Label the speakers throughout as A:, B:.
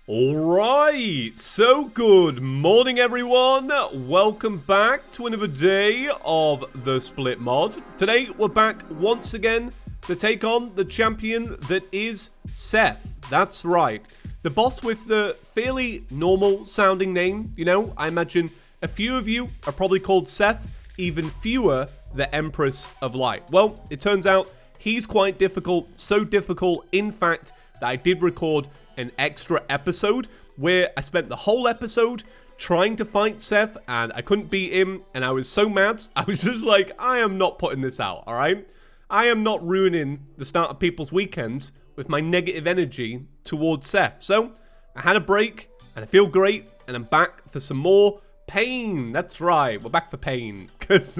A: Alright, so good morning everyone, welcome back to another day of the Split mod. Today we're back once again to take on the champion that is Seth. That's right, the boss with the fairly normal sounding name. You know, I imagine a few of you are probably called Seth, even fewer the Empress of Light. Well, it turns out he's quite difficult, so difficult in fact that I did record an extra episode where I spent the whole episode trying to fight Seth and I couldn't beat him and I was so mad. I was just like, I am not putting this out, alright? I am not ruining the start of people's weekends with my negative energy towards Seth. So I had a break and I feel great and I'm back for some more pain. That's right, we're back for pain because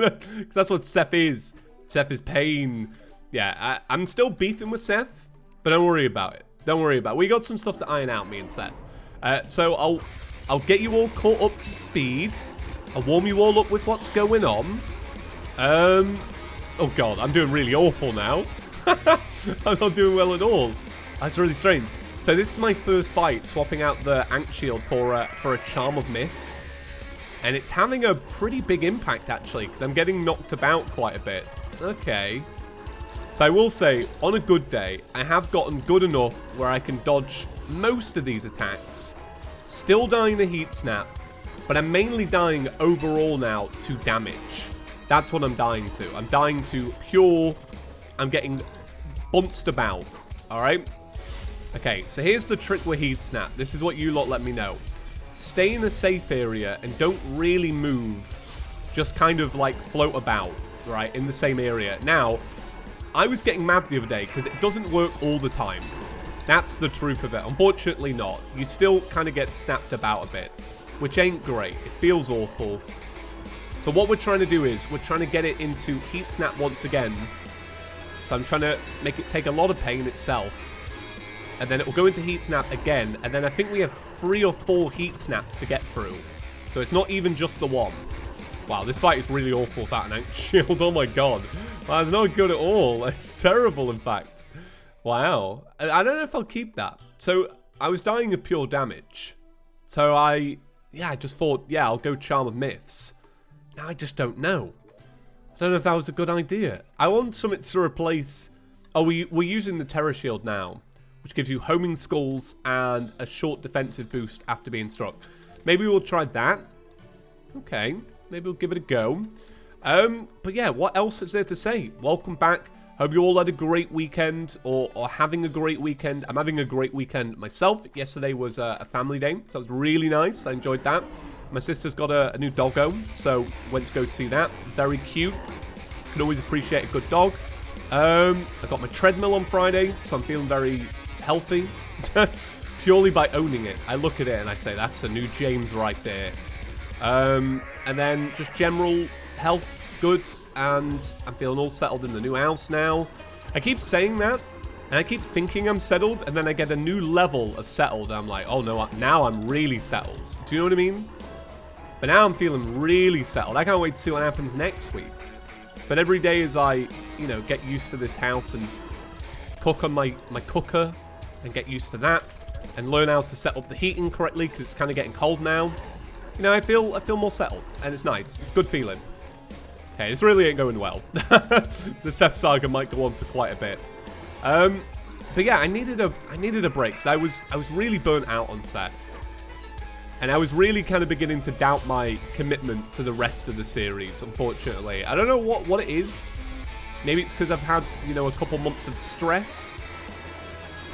A: that's what Seth is. Seth is pain. Yeah, I'm still beefing with Seth, but don't worry about it. Don't worry about it. We got some stuff to iron out, me and Seth. So I'll get you all caught up to speed. I'll warm you all up with what's going on. Oh god, I'm doing really awful now. I'm not doing well at all. That's really strange. So this is my first fight, swapping out the Ankh Shield for a Charm of Myths. And it's having a pretty big impact, actually, because I'm getting knocked about quite a bit. Okay. So I will say, on a good day, I have gotten good enough where I can dodge most of these attacks. Still dying the heat snap, but I'm mainly dying overall now to damage. That's what I'm dying to. I'm dying to pure, I'm getting bounced about, alright? Okay, so here's the trick with heat snap. This is what you lot let me know. Stay in a safe area and don't really move. Just kind of like float about, right, in the same area. Now, I was getting mad the other day because it doesn't work all the time. That's the truth of it. Unfortunately not. You still kind of get snapped about a bit, which ain't great. It feels awful. So what we're trying to do is we're trying to get it into heat snap once again. So I'm trying to make it take a lot of pain itself. And then it will go into heat snap again. And then I think we have 3 or 4 heat snaps to get through. So it's not even just the one. Wow, this fight is really awful without an Ankh Shield. Oh my god. Wow, it's not good at all. It's terrible, in fact. Wow. I don't know if I'll keep that. So, I was dying of pure damage. So I just thought, yeah, I'll go Charm of Myths. Now I just don't know. I don't know if that was a good idea. I want something to replace... Oh, we're using the Terror Shield now, which gives you homing skulls and a short defensive boost after being struck. Maybe we'll try that. Okay. Maybe we'll give it a go. But yeah, what else is there to say? Welcome back. Hope you all had a great weekend or having a great weekend. I'm having a great weekend myself. Yesterday was a family day, so it was really nice. I enjoyed that. My sister's got a new doggo, so went to go see that. Very cute. Can always appreciate a good dog. I got my treadmill on Friday, so I'm feeling very healthy. Purely by owning it. I look at it and I say, that's a new James right there. And then just general health goods, and I'm feeling all settled in the new house now. I keep saying that, and I keep thinking I'm settled, and then I get a new level of settled, and I'm like, oh no, now I'm really settled. Do you know what I mean? But now I'm feeling really settled. I can't wait to see what happens next week. But every day as I, you know, get used to this house and cook on my cooker, and get used to that, and learn how to set up the heating correctly, because it's kind of getting cold now. You know, I feel more settled, and it's nice. It's a good feeling. Okay, this really ain't going well. The Seth saga might go on for quite a bit. But yeah, I needed a break. 'Cause I was really burnt out on Seth, and I was really kind of beginning to doubt my commitment to the rest of the series. Unfortunately, I don't know what it is. Maybe it's because I've had, you know, a couple months of stress.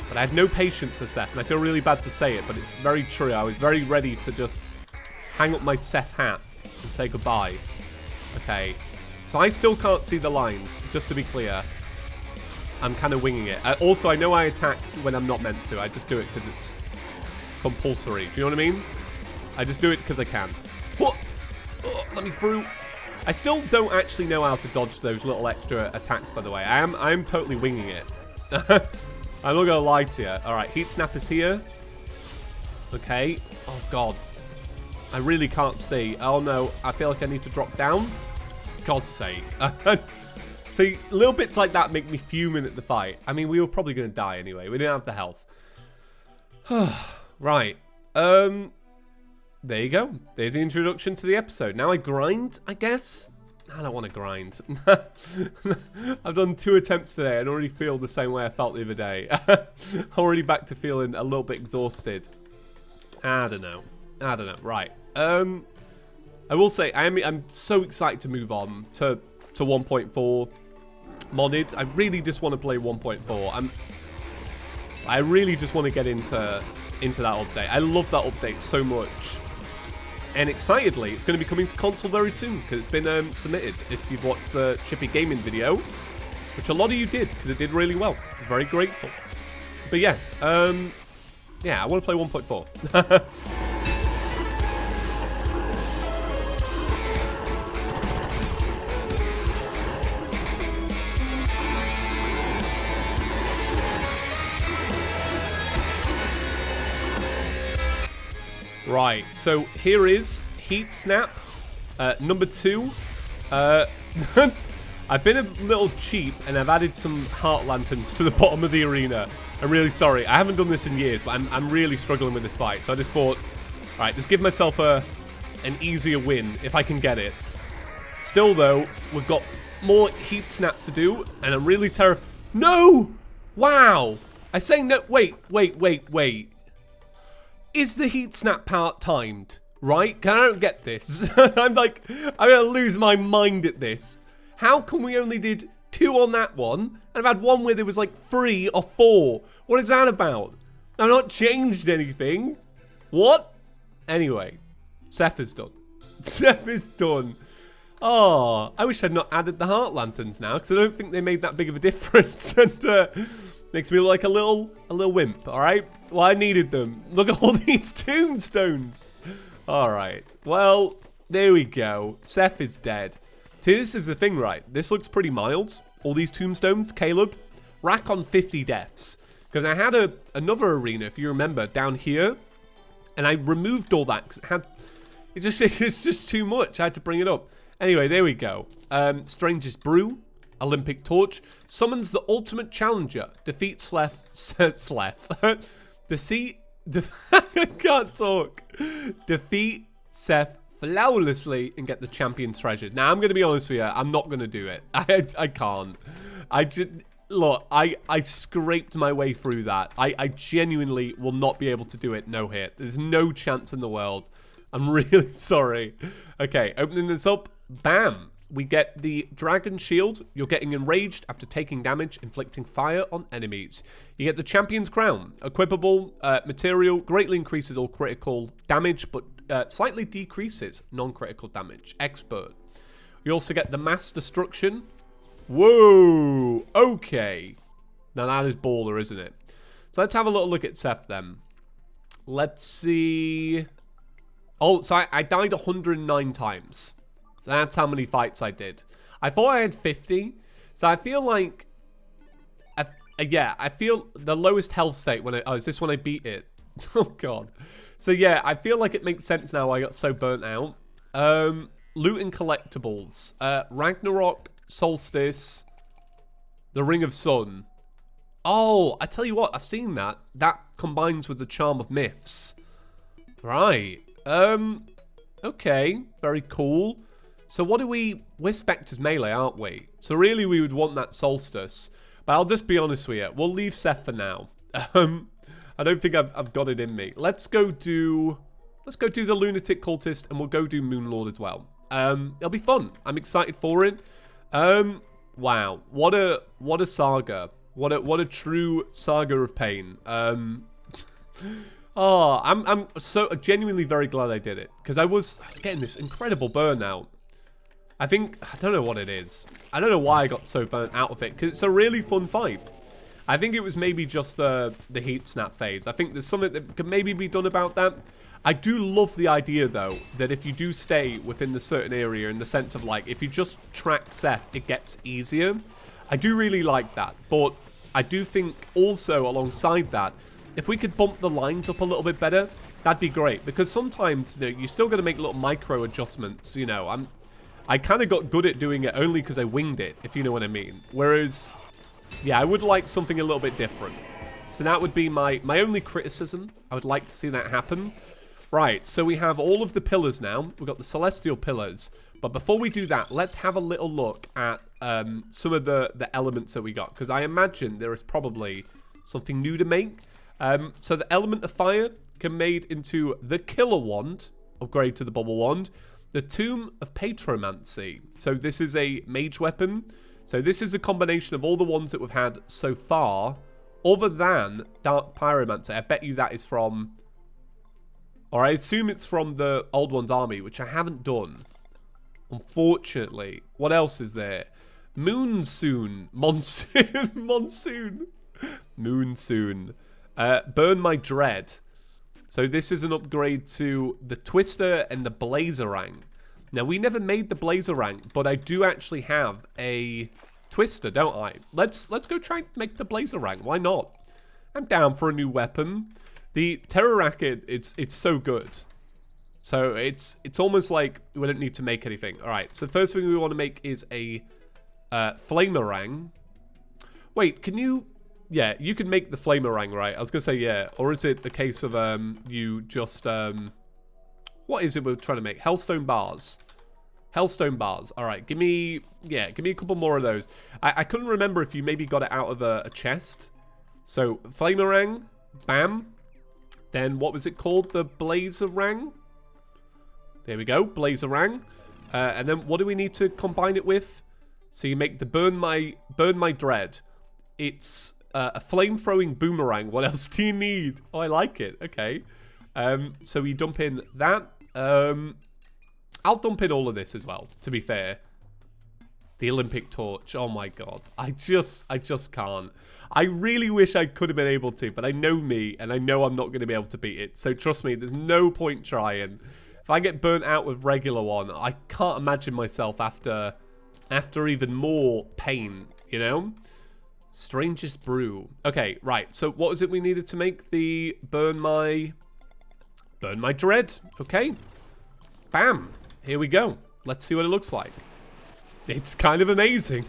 A: But I had no patience for Seth, and I feel really bad to say it, but it's very true. I was very ready to just hang up my Seth hat and say goodbye. Okay, so I still can't see the lines, just to be clear. I'm kind of winging it. Also, I know I attack when I'm not meant to. I just do it because it's compulsory. Do you know what I mean? I just do it because I can. What? Oh, let me through. I still don't actually know how to dodge those little extra attacks, by the way. I'm totally winging it. I'm not going to lie to you. Alright, Heat Snap is here. Okay. Oh, God. I really can't see. Oh, no. I feel like I need to drop down. God's sake. See, little bits like that make me fuming at the fight. I mean, we were probably going to die anyway. We didn't have the health. Right. There you go. There's the introduction to the episode. Now I grind, I guess. I don't want to grind. I've done 2 attempts today and already feel the same way I felt the other day. Already back to feeling a little bit exhausted. I don't know. Right. I will say I'm so excited to move on to 1.4 modded. I really just want to play 1.4. I really just want to get into that update. I love that update so much. And excitedly, it's going to be coming to console very soon because it's been submitted. If you've watched the Chippy Gaming video, which a lot of you did because it did really well. I'm very grateful. But yeah, I want to play 1.4. Right, so here is Heat Snap, number 2. I've been a little cheap and I've added some heart lanterns to the bottom of the arena. I'm really sorry. I haven't done this in years, but I'm really struggling with this fight. So I just thought, all right, just give myself an easier win if I can get it. Still, though, we've got more Heat Snap to do, and I'm really terrified. No! Wow! I say no. Wait. Is the Heat Snap part timed? Right? I don't get this. I'm gonna lose my mind at this. How come we only did 2 on that one, and I've had one where there was like 3 or 4? What is that about? I've not changed anything. What? Anyway, Seth is done. Seth is done. Oh, I wish I'd not added the heart lanterns now, because I don't think they made that big of a difference. And makes me look like a little wimp, alright? Well, I needed them. Look at all these tombstones. Alright, well, there we go. Seth is dead. See, this is the thing, right? This looks pretty mild. All these tombstones, Caleb, rack on 50 deaths. Because I had another arena, if you remember, down here. And I removed all that because it's just too much. I had to bring it up. Anyway, there we go. Strangest Brew. Olympic Torch. Summons the ultimate challenger. Defeats Seth. I can't talk. Defeat Seth flawlessly and get the champion's treasure. Now, I'm going to be honest with you. I'm not going to do it. I can't. Look, I scraped my way through that. I genuinely will not be able to do it no hit. There's no chance in the world. I'm really sorry. Okay, opening this up. Bam. We get the Dragon Shield. You're getting enraged after taking damage, inflicting fire on enemies. You get the Champion's Crown. Equipable material. Greatly increases all critical damage, but slightly decreases non-critical damage. Expert. You also get the Mass Destruction. Whoa. Okay. Now that is baller, isn't it? So let's have a little look at Seth then. Let's see. Oh, so I died 109 times. So that's how many fights I did. I thought I had 50. So I feel like... I feel the lowest health state when oh, is this when I beat it? Oh, God. So, yeah, I feel like it makes sense now I got so burnt out. Loot and collectibles. Ragnarok, Solstice, the Ring of Sun. Oh, I tell you what, I've seen that. That combines with the Charm of Myths. Right. Okay. Very cool. So what do we're Spectre's melee, aren't we? So really we would want that Solstice. But I'll just be honest with you. We'll leave Seth for now. I don't think I've got it in me. Let's go do the Lunatic Cultist and we'll go do Moonlord as well. It'll be fun. I'm excited for it. Wow. What a saga. What a true saga of pain. Oh, I'm so genuinely very glad I did it. Because I was getting this incredible burnout. I don't know what it is. I don't know why I got so burnt out of it. Because it's a really fun fight. I think it was maybe just the heat snap phase. I think there's something that could maybe be done about that. I do love the idea, though, that if you do stay within the certain area, in the sense of, like, if you just track Seth, it gets easier. I do really like that. But I do think also, alongside that, if we could bump the lines up a little bit better, that'd be great. Because sometimes, you know, you still got to make little micro adjustments, you know. I kind of got good at doing it only because I winged it, if you know what I mean. Whereas, yeah, I would like something a little bit different. So that would be my only criticism. I would like to see that happen. Right, so we have all of the pillars now. We've got the celestial pillars. But before we do that, let's have a little look at some of the elements that we got. Because I imagine there is probably something new to make. So the element of fire can be made into the killer wand. Upgrade to the bubble wand. The tomb of patromancy. So this is a mage weapon. So this is a combination of all the ones that we've had so far. Other than dark pyromancy. I bet you that is from... Or I assume it's from the old one's army, which I haven't done. Unfortunately. What else is there? Monsoon. Monsoon. Moonsoon. Burn my dread. So this is an upgrade to the Twister and the Blazerang. Now, we never made the Blazerang, but I do actually have a Twister, don't I? Let's go try and make the Blazerang. Why not? I'm down for a new weapon. The Terror Racket, it's so good. So it's almost like we don't need to make anything. All right, so the first thing we want to make is a Flamerang. Wait, can you... Yeah, you can make the Flamerang, right? I was going to say, yeah. Or is it the case of you just... what is it we're trying to make? Hellstone bars. Hellstone bars. All right, give me a couple more of those. I couldn't remember if you maybe got it out of a chest. So, Flamerang. Bam. Then, what was it called? The Blazerang. There we go. Blazerang. And then, what do we need to combine it with? So, you make the Burn My Dread. It's... a flame-throwing boomerang. What else do you need? Oh, I like it. Okay. So we dump in that. I'll dump in all of this as well, to be fair. The Olympic torch. Oh, my God. I just can't. I really wish I could have been able to, but I know me, and I know I'm not going to be able to beat it. So trust me, there's no point trying. If I get burnt out with regular one, I can't imagine myself after even more pain, you know? Strangest brew. Okay, right. So what was it we needed to make the Burn My Dread? Okay. Bam. Here we go. Let's see what it looks like. It's kind of amazing.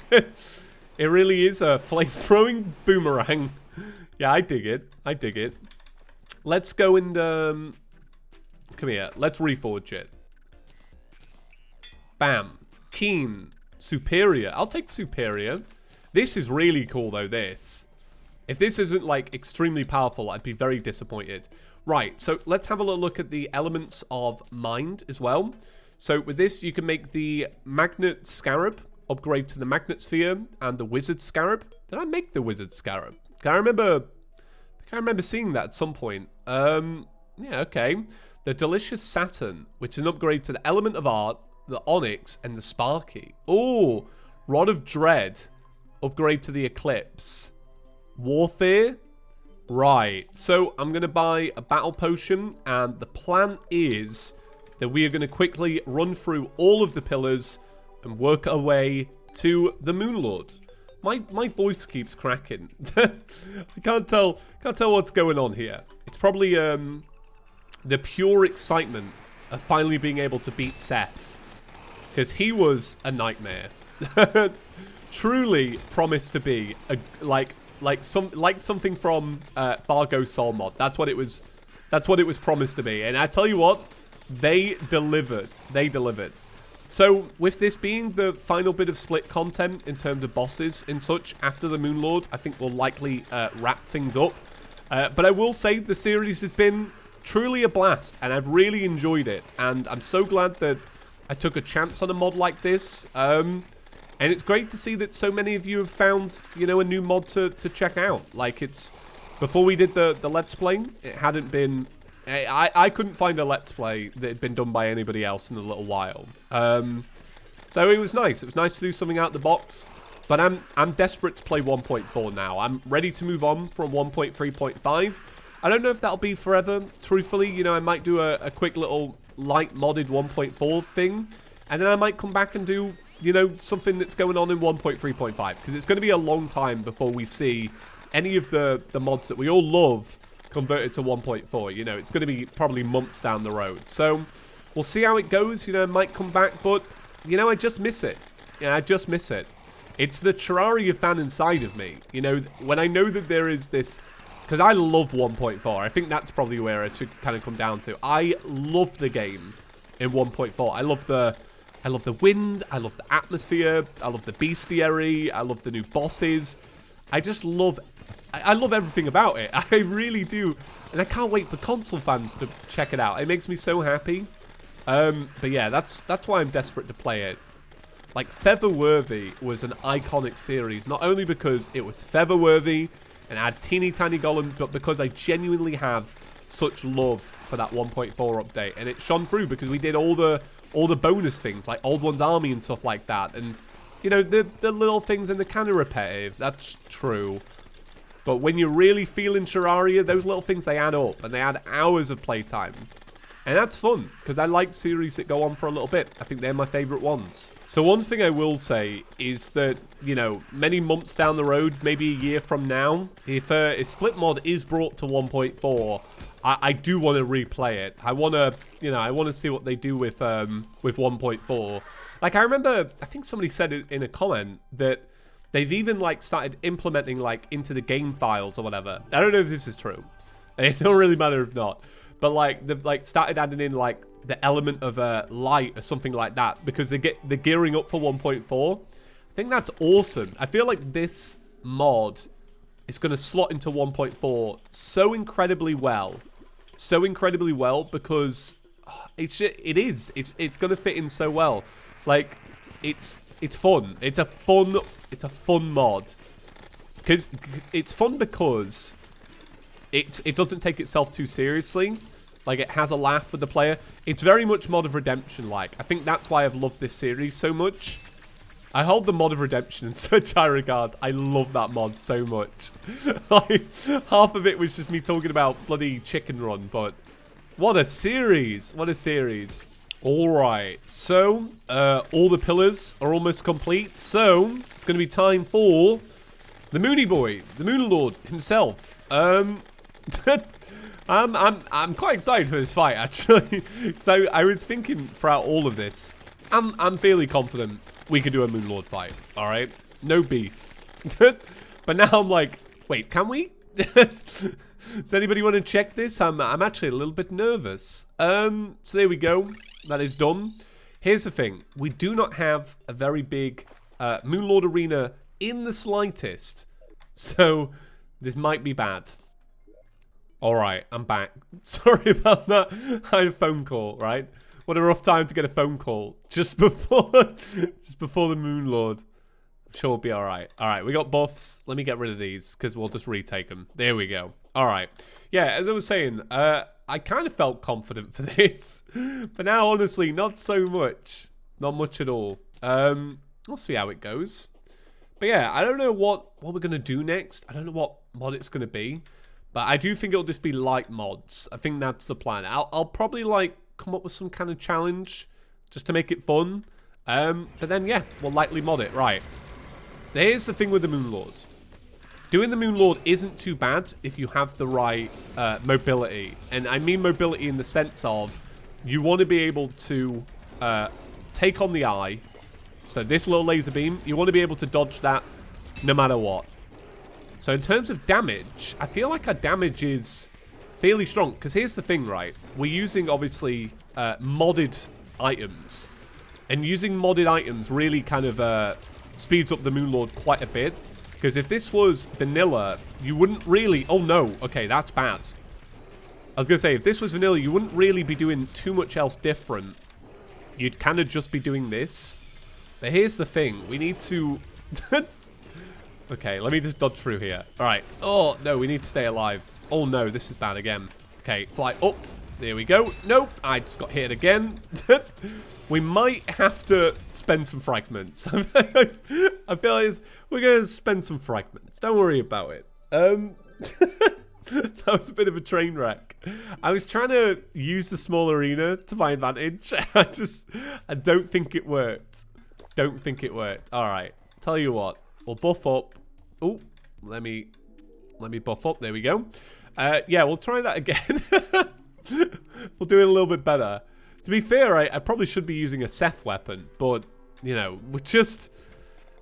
A: It really is a flame-throwing boomerang. Yeah, I dig it. I dig it. Let's go and come here. Let's reforge it. Bam. Keen. Superior. I'll take superior. This is really cool, though, this. If this isn't, like, extremely powerful, I'd be very disappointed. Right, so let's have a little look at the elements of mind as well. So with this, you can make the Magnet Scarab, upgrade to the Magnet Sphere, and the Wizard Scarab. Did I make the Wizard Scarab? I remember seeing that at some point. Yeah, okay. The Delicious Saturn, which is an upgrade to the Element of Art, the Onyx, and the Sparky. Oh, Rod of Dread. Upgrade to the Eclipse. Warfare. Right. So I'm going to buy a battle potion. And the plan is that we are going to quickly run through all of the pillars and work our way to the Moonlord. My voice keeps cracking. I can't tell what's going on here. It's probably the pure excitement of finally being able to beat Seth. Because he was a nightmare. Truly promised to be like something from Fargo Soul Mod. That's what it was promised to be. And I tell you what, they delivered. They delivered. So with this being the final bit of split content in terms of bosses and such after the Moonlord, I think we'll likely wrap things up. But I will say the series has been truly a blast, and I've really enjoyed it. And I'm so glad that I took a chance on a mod like this. And it's great to see that so many of you have found, you know, a new mod to check out. Like, it's... Before we did the Let's Play, it hadn't been... I couldn't find a Let's Play that had been done by anybody else in a little while. So it was nice. It was nice to do something out the box. But I'm desperate to play 1.4 now. I'm ready to move on from 1.3.5. I don't know if that'll be forever. Truthfully, you know, I might do a quick little light modded 1.4 thing. And then I might come back and do... you know, something that's going on in 1.3.5, because it's going to be a long time before we see any of the mods that we all love converted to 1.4. You know, it's going to be probably months down the road. So we'll see how it goes. You know, it might come back, but, you know, I just miss it. Yeah, I just miss it. It's the Terraria fan inside of me. You know, when I know that there is this because I love 1.4. I think that's probably where it should kind of come down to. I love the game in 1.4. I love the wind. I love the atmosphere. I love the bestiary. I love the new bosses. I just love... I love everything about it. I really do. And I can't wait for console fans to check it out. It makes me so happy. But yeah, that's why I'm desperate to play it. Like, Featherworthy was an iconic series, not only because it was Featherworthy and had teeny tiny golems, but because I genuinely have such love for that 1.4 update. And it shone through because we did all the bonus things, like Old One's Army and stuff like that. And, you know, the little things in the kind of repetitive, that's true. But when you're really feeling Terraria, those little things, they add up. And they add hours of playtime. And that's fun, because I like series that go on for a little bit. I think they're my favourite ones. So one thing I will say is that, you know, many months down the road, maybe a year from now, if Split Mod is brought to 1.4, I do want to replay it. I want to, you know, I want to see what they do with 1.4. Like, I remember, I think somebody said it in a comment that they've even, like, started implementing, like, into the game files or whatever. I don't know if this is true. It don't really matter if not. But, like, they've, like, started adding in, like, the element of light or something like that because they're gearing up for 1.4. I think that's awesome. I feel like this mod is going to slot into 1.4 so incredibly well. So incredibly well because it's going to fit in so well. Like, it's fun. It's a fun mod. Because it's fun because it doesn't take itself too seriously. Like, it has a laugh with the player. It's very much Mod of Redemption like. I think that's why I've loved this series so much. I hold the Mod of Redemption in such high regards. I love that mod so much. Like, half of it was just me talking about bloody Chicken Run, but what a series. What a series. Alright, so all the pillars are almost complete. So it's going to be time for the Moony Boy, the Moon Lord himself. I'm quite excited for this fight, actually. So I was thinking throughout all of this, I'm fairly confident we could do a Moon Lord fight. All right, no beef. But now I'm like, wait, can we? Does anybody want to check this? I'm actually a little bit nervous. So there we go. That is done. Here's the thing: we do not have a very big Moon Lord arena in the slightest, so this might be bad. Alright, I'm back. Sorry about that. I had a phone call, right? What a rough time to get a phone call. Just before the Moon Lord. I'm sure we'll be alright. Alright, we got buffs. Let me get rid of these, because we'll just retake them. There we go. Alright. Yeah, as I was saying, I kind of felt confident for this. But now, honestly, not so much. Not much at all. We'll see how it goes. But yeah, I don't know what we're going to do next. I don't know what mod it's going to be. But I do think it'll just be light mods. I think that's the plan. I'll probably, like, come up with some kind of challenge just to make it fun. But then, yeah, we'll lightly mod it. Right. So here's the thing with the Moon Lord. Doing the Moon Lord isn't too bad if you have the right mobility. And I mean mobility in the sense of you want to be able to take on the eye. So this little laser beam, you want to be able to dodge that no matter what. So in terms of damage, I feel like our damage is fairly strong. Because here's the thing, right? We're using, obviously, modded items. And using modded items really kind of speeds up the Moon Lord quite a bit. Because if this was vanilla, you wouldn't really... Oh, no. Okay, that's bad. I was going to say, if this was vanilla, you wouldn't really be doing too much else different. You'd kind of just be doing this. But here's the thing. We need to... Okay, let me just dodge through here. All right. Oh, no, we need to stay alive. Oh, no, this is bad again. Okay, fly up. There we go. Nope, I just got hit again. We might have to spend some fragments. I feel like we're going to spend some fragments. Don't worry about it. That was a bit of a train wreck. I was trying to use the small arena to my advantage. I don't think it worked. Don't think it worked. All right. Tell you what. We'll buff up. Oh, let me buff up. There we go. Yeah, we'll try that again. We'll do it a little bit better. To be fair, I probably should be using a Seth weapon, but, you know,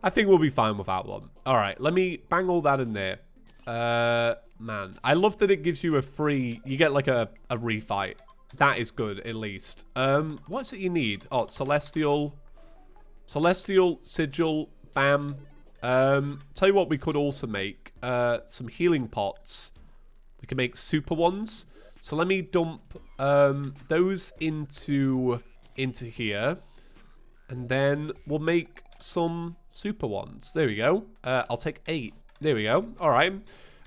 A: I think we'll be fine without one. All right, let me bang all that in there. man. I love that it gives you a free... You get like a refight. That is good, at least. What's it you need? Oh, Celestial. Celestial, Sigil, bam. Tell you what we could also make. Some healing pots. We can make super ones. So let me dump those into here. And then we'll make some super ones. There we go. I'll take 8. There we go. All right.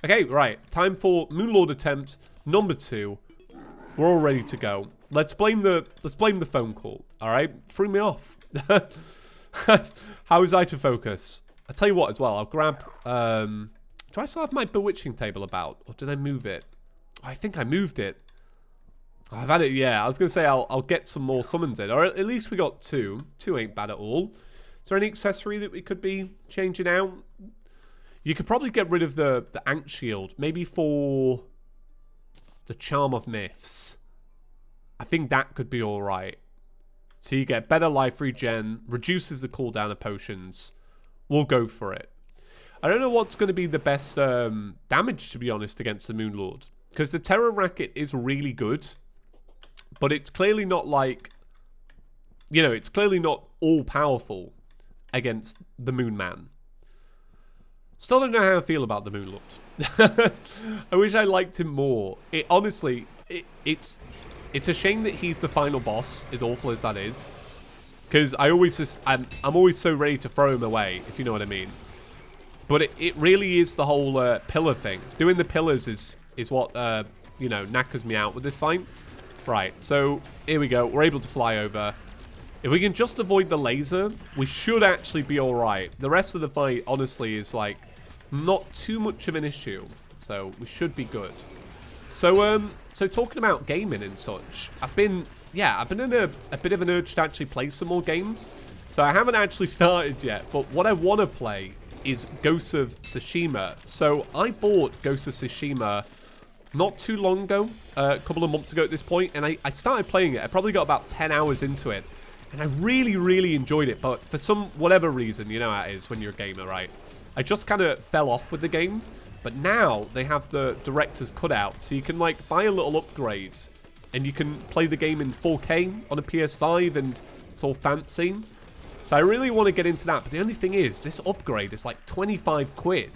A: Okay, right. Time for Moonlord attempt number 2. We're all ready to go. Let's blame the phone call. All right. Threw me off. How was I to focus? I'll tell you what as well. I'll grab... do I still have my bewitching table about? Or did I move it? I think I moved it. I've had it, yeah. I was going to say I'll get some more summons in. Or at least we got 2. 2 ain't bad at all. Is there any accessory that we could be changing out? You could probably get rid of the Ant Shield. Maybe for the Charm of Myths. I think that could be alright. So you get better life regen. Reduces the cooldown of potions. We'll go for it. I don't know what's going to be the best damage, to be honest, against the Moonlord. Because the Terror Racket is really good. But it's clearly not like... You know, it's clearly not all-powerful against the Moon Man. Still don't know how I feel about the Moonlord. I wish I liked him more. It honestly, it's a shame that he's the final boss, as awful as that is. Because I always just... I'm always so ready to throw him away, if you know what I mean. But it really is the whole pillar thing. Doing the pillars is what, you know, knackers me out with this fight. Right, so here we go. We're able to fly over. If we can just avoid the laser, we should actually be alright. The rest of the fight, honestly, is like not too much of an issue. So we should be good. So talking about gaming and such, I've been in a bit of an urge to actually play some more games. So I haven't actually started yet, but what I want to play is Ghost of Tsushima. So I bought Ghost of Tsushima not too long ago, a couple of months ago at this point, and I started playing it. I probably got about 10 hours into it, and I really, really enjoyed it, but for whatever reason, you know how it is when you're a gamer, right? I just kind of fell off with the game, but now they have the director's cutout, so you can, like, buy a little upgrade, and you can play the game in 4K on a PS5, and it's all fancy. So I really want to get into that, but the only thing is, this upgrade is like 25 quid.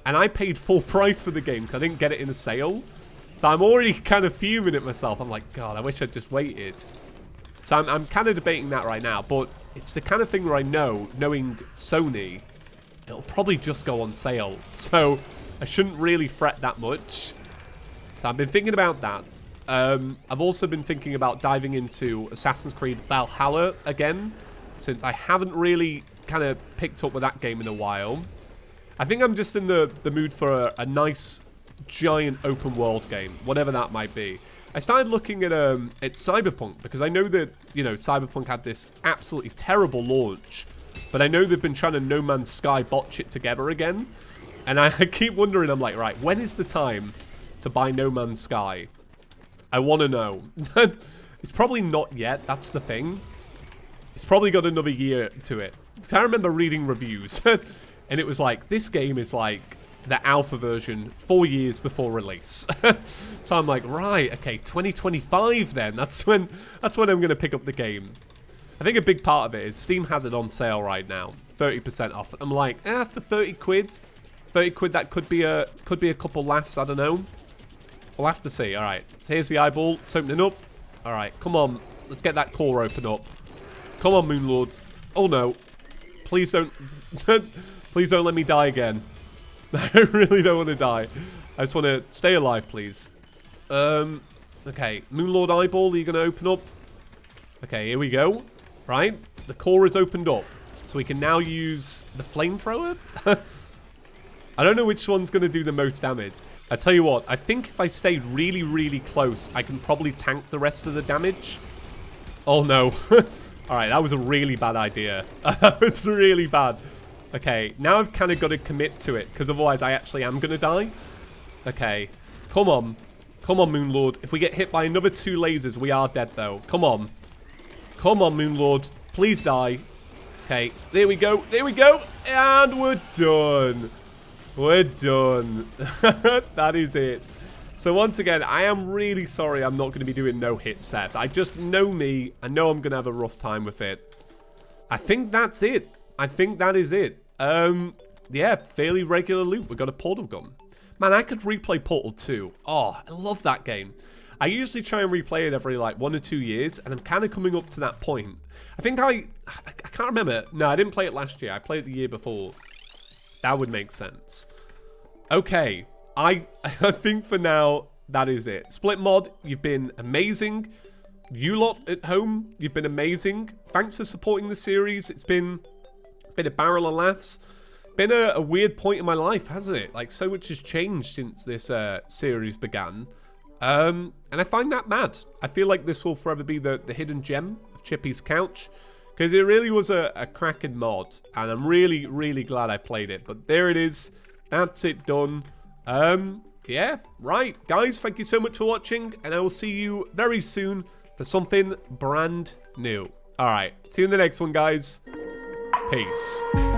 A: And I paid full price for the game because I didn't get it in a sale. So I'm already kind of fuming at myself. I'm like, God, I wish I'd just waited. So I'm kind of debating that right now. But it's the kind of thing where I know, knowing Sony, it'll probably just go on sale. So I shouldn't really fret that much. So I've been thinking about that. I've also been thinking about diving into Assassin's Creed Valhalla again, since I haven't really kind of picked up with that game in a while. I think I'm just in the mood for a nice, giant open world game, whatever that might be. I started looking at Cyberpunk, because I know that, you know, Cyberpunk had this absolutely terrible launch, but I know they've been trying to No Man's Sky botch it together again, and I keep wondering, I'm like, right, when is the time to buy No Man's Sky? I want to know. It's probably not yet, that's the thing. It's probably got another year to it. I remember reading reviews, and it was like, this game is like the alpha version 4 years before release. So I'm like, right, okay, 2025 then. That's when I'm going to pick up the game. I think a big part of it is Steam has it on sale right now, 30% off. I'm like, for 30 quid, that could be a couple laughs, I don't know. We'll have to see. All right, so here's the eyeball. It's opening up. All right, come on. Let's get that core open up. Come on, Moonlords. Oh, no. Please don't... Please don't let me die again. I really don't want to die. I just want to stay alive, please. Okay. Moonlord eyeball, are you going to open up? Okay, here we go. Right. The core is opened up. So we can now use the flamethrower. I don't know which one's going to do the most damage. I tell you what, I think if I stayed really, really close, I can probably tank the rest of the damage. Oh, no. Alright, that was a really bad idea. That was really bad. Okay, now I've kind of got to commit to it, because otherwise I actually am going to die. Okay, come on. Come on, Moonlord. If we get hit by another 2 lasers, we are dead, though. Come on. Come on, Moonlord. Please die. Okay, there we go. There we go. And we're done. We're done. That is it. So once again, I am really sorry I'm not going to be doing no-hit Seth. I just know me. I know I'm going to have a rough time with it. I think that's it. I think that is it. Yeah, fairly regular loot. We got a portal gun. Man, I could replay Portal 2. Oh, I love that game. I usually try and replay it every like 1 or 2 years, and I'm kind of coming up to that point. I think I can't remember. No, I didn't play it last year. I played it the year before. That would make sense. Okay, I think for now, that is it. Split Mod, you've been amazing. You lot at home, you've been amazing. Thanks for supporting the series. It's been a barrel of laughs. Been a weird point in my life, hasn't it? Like, so much has changed since this series began. And I find that mad. I feel like this will forever be the hidden gem of Chippy's Couch. Because it really was a cracking mod. And I'm really, really glad I played it. But there it is. That's it done. Yeah, right. Guys, thank you so much for watching. And I will see you very soon for something brand new. Alright, see you in the next one, guys. Peace.